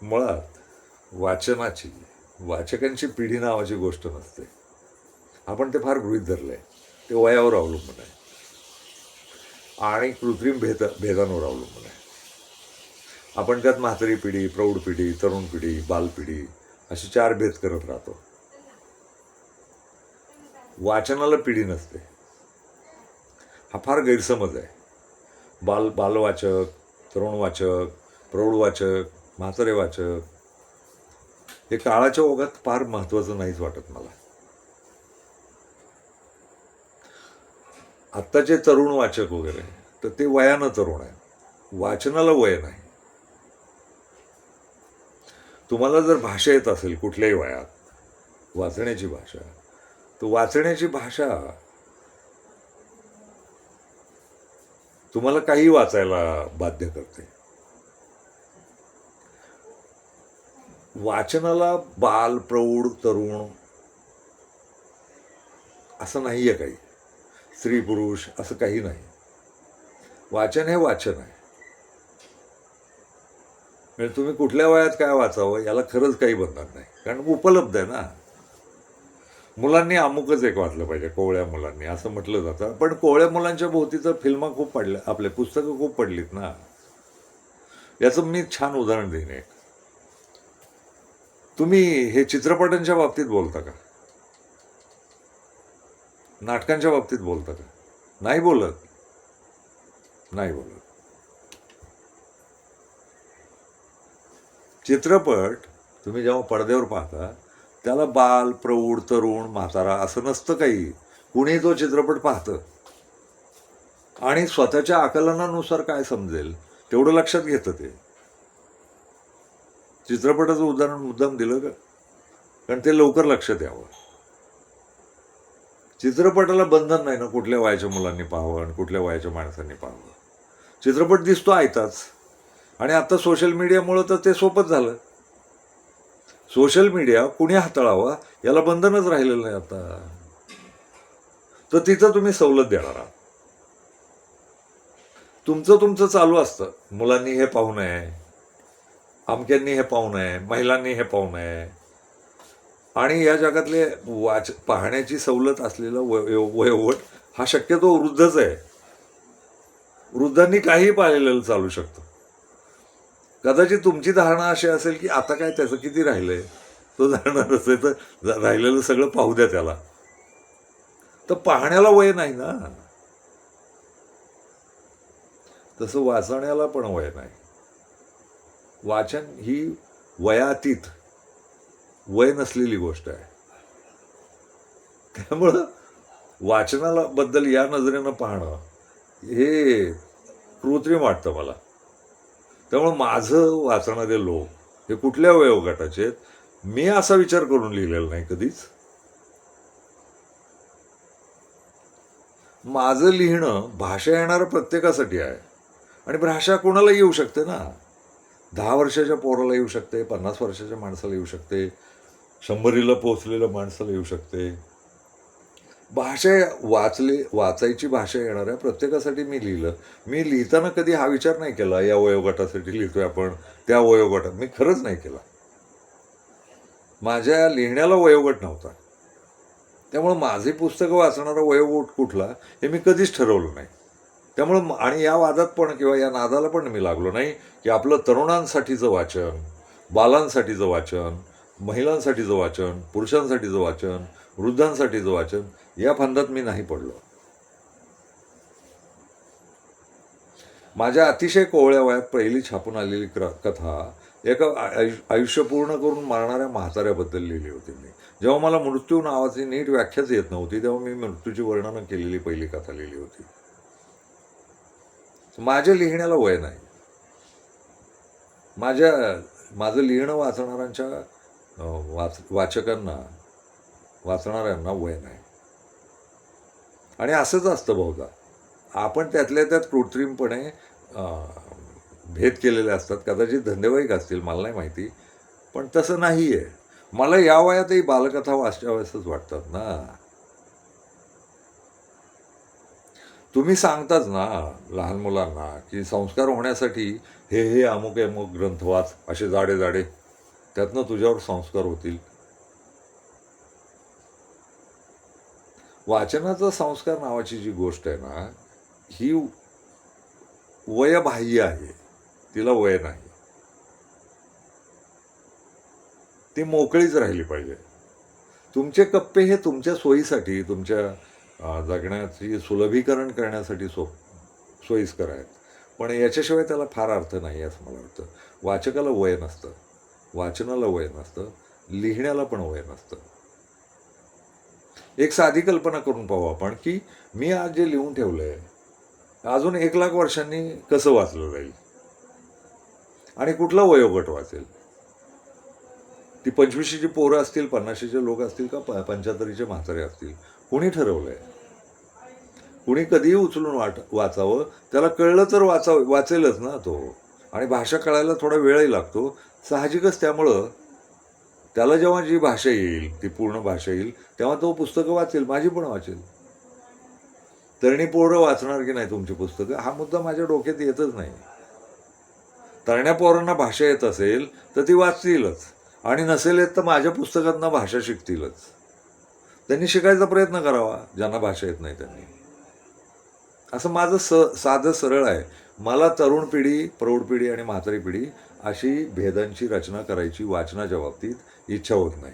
मुळात वाचनाची, वाचकांची पिढी नावाची गोष्ट नसते. आपण ते फार गृहीत धरलं आहे. ते वयावर अवलंबून आहे आणि कृत्रिम भेदांवर अवलंबून आहे. आपण त्यात म्हातारी पिढी, प्रौढ पिढी, तरुण पिढी, बालपिढी असे 4 भेद करत राहतो. वाचनाला पिढी नसते. हा फार गैरसमज आहे. बालवाचक, तरुण वाचक, प्रौढ वाचक, म्हातारे वाचक हे काळाच्या ओघात फार महत्त्वाचं नाहीच वाटत मला. आत्ताचे तरुण वाचक वगैरे तर ते वयानं तरुण आहे, वाचनाला वय नाही. तुम्हाला जर भाषा येत असेल कुठल्याही वयात, वाचण्याची भाषा, तर वाचण्याची भाषा तुम्हाला काही वाचायला बाध्य करते. वाचनाला बाल, प्रौढ, तरुण असं नाही आहे काही, स्त्री पुरुष असं काही नाही. वाचन हे वाचन आहे. म्हणजे तुम्ही कुठल्या वयात काय वाचावं याला खरंच काही बंधन नाही, कारण उपलब्ध आहे ना. मुलांनी अमुकच एक वाचलं पाहिजे, कोवळ्या मुलांनी असं म्हटलं जातं, पण कोवळ्या मुलांच्या भोवती तर फिल्मा खूप पडल्या, आपले पुस्तकं खूप पडलीत ना. याचं मी छान उदाहरण देईन एक. तुम्ही हे चित्रपटांच्या बाबतीत बोलता का? नाटकांच्या बाबतीत बोलता का? नाही बोलत. नाही बोलत. चित्रपट तुम्ही जेव्हा पडद्यावर पाहता त्याला बाल, प्रौढ, तरुण, म्हातारा असं नसतं काही. कुणी तो चित्रपट पाहतं आणि स्वतःच्या आकलनानुसार काय समजेल तेवढं लक्षात घेतं ते. चित्रपटाचं उदाहरण मुद्दाम दिलं का? कारण ते लवकर लक्षात यावं. चित्रपटाला बंधन नाही ना, कुठल्या वयाच्या मुलांनी पाहावं आणि कुठल्या वयाच्या माणसांनी पाहावं. चित्रपट दिसतो ऐकताच. आणि आता सोशल मीडियामुळं तर ते सोपंच झालं. सोशल मीडिया कुणी हाताळावा याला बंधनच राहिलेलं नाही आता. तर तिथं तुम्ही सवलत देणार आहात. तुमचं चालू असतं, मुलांनी हे पाहू नये, अमक्यांनी हे पाहू नये, महिलांनी हे पाहू नये. आणि या जगातले पाहण्याची सवलत असलेला वयोगट हा शक्यतो वृद्धच आहे. वृद्धांनी काही पाहिलेलं चालू शकतं. कदाचित तुमची धारणा अशी असेल की आता काय त्याचं किती राहिलंय, तो जाणार असेल तर राहिलेलं सगळं पाहू द्या त्याला. तर पाहण्याला वय नाही ना. तसं वाचण्याला पण वय नाही. वाचन ही वयातीत, वय नसलेली गोष्ट आहे. त्यामुळं वाचनाला बद्दल या नजरेनं पाहणं हे कृत्रिम वाटतं मला. त्यामुळं माझं वाचणारे लोक हे कुठल्या वयोगटाचे आहेत मी असा विचार करून लिहिलेला नाही कधीच. माझं लिहिणं भाषा येणारं प्रत्येकासाठी आहे. आणि भाषा कोणाला येऊ शकते ना. 10 वर्षाच्या पोराला येऊ शकते, 50 वर्षाच्या माणसाला येऊ शकते, 100ला पोहोचलेल्या माणसाला येऊ शकते. भाषा वाचायची भाषा येणाऱ्या प्रत्येकासाठी मी लिहिलं. मी लिहिताना कधी हा विचार नाही केला या वयोगटासाठी लिहितोय आपण, त्या वयोगटात. मी खरंच नाही केला. माझ्या लिहिण्याला वयोगट नव्हता. त्यामुळं माझी पुस्तकं वाचणारा वयोगट कुठला हे मी कधीच ठरवलं नाही. त्यामुळं आणि या वादात पण किंवा या नादाला पण मी लागलो नाही की आपलं तरुणांसाठीचं वाचन, बालांसाठीचं वाचन, महिलांसाठीचं वाचन, पुरुषांसाठीचं वाचन, वृद्धांसाठीचं वाचन, या फंदात मी नाही पडलो. माझ्या अतिशय कोवळ्या वयात पहिली छापून आलेली कथा एका आयुष्य पूर्ण करून मारणाऱ्या म्हाताऱ्याबद्दल लिहिली होती मी. जेव्हा मला मृत्यू नावाची नीट व्याख्याच येत नव्हती तेव्हा मी मृत्यूची वर्णनं केलेली पहिली कथा लिहिली होती. माझ्या लिहिण्याला वय नाही. माझं लिहिणं वाचणाऱ्यांच्या वाचकांना, वाचणाऱ्यांना वय नाही. आणि असंच असतं बहुधा. आपण त्यातल्या त्यात कृत्रिमपणे भेद केलेले असतात. कदाचित धंदेवाईक असतील, मला नाही माहिती, पण तसं नाही आहे. मला या वयातही बालकथा वाचाव्यासच वाटतात ना. तुम्ही सांगताच ना लहान मुलांना की संस्कार होण्यासाठी हे अमुक अमुक ग्रंथ वाच, असे जाडे जाडे, त्यातनं तुझ्यावर संस्कार होतील. वाचनाचा संस्कार नावाची जी गोष्ट आहे ना, ही वयबाह्य आहे, तिला वय नाही. ती मोकळीच राहिली पाहिजे. तुमचे कप्पे हे तुमच्या सोयीसाठी, तुमच्या जगण्याची सुलभीकरण करण्यासाठी सोयीस्कर आहेत, पण याच्याशिवाय त्याला फार अर्थ नाही असं मला वाटतं. वाचकाला वय नसतं, वाचनाला वय नसतं, लिहिण्याला पण वय नसतं. एक साधी कल्पना करून पाहू आपण की मी आज जे लिहून ठेवलंय अजून 1,00,000 वर्षांनी कसं वाचलं जाईल आणि कुठला वयोगट वाचेल. ती 25शीची पोरं असतील, 50शीचे लोक असतील का 75चे म्हातारे असतील, कुणी ठरवलंय? कुणी कधीही उचलून वाचावं, त्याला कळलं तर वाचेलच ना तो. आणि भाषा कळायला थोडा वेळही लागतो साहजिकच. त्यामुळं त्याला जेव्हा जी भाषा येईल, ती पूर्ण भाषा येईल, तेव्हा तो पुस्तकं वाचेल, माझी पण वाचेल. तरणी पोरं वाचणार की नाही तुमची पुस्तकं, हा मुद्दा माझ्या डोक्यात येतच नाही. तरण्या पोरांना भाषा येत असेल तर ती वाचतीलच, आणि नसेल येत तर माझ्या पुस्तकातनं भाषा शिकतीलच. त्यांनी शिकायचा प्रयत्न करावा, ज्यांना भाषा येत नाही त्यांनी. असं माझं साधं सरळ आहे. मला तरुण पिढी, प्रौढ पिढी आणि म्हातारी पिढी अशी भेदांची रचना करायची वाचनाच्या बाबतीत इच्छा होत नाही.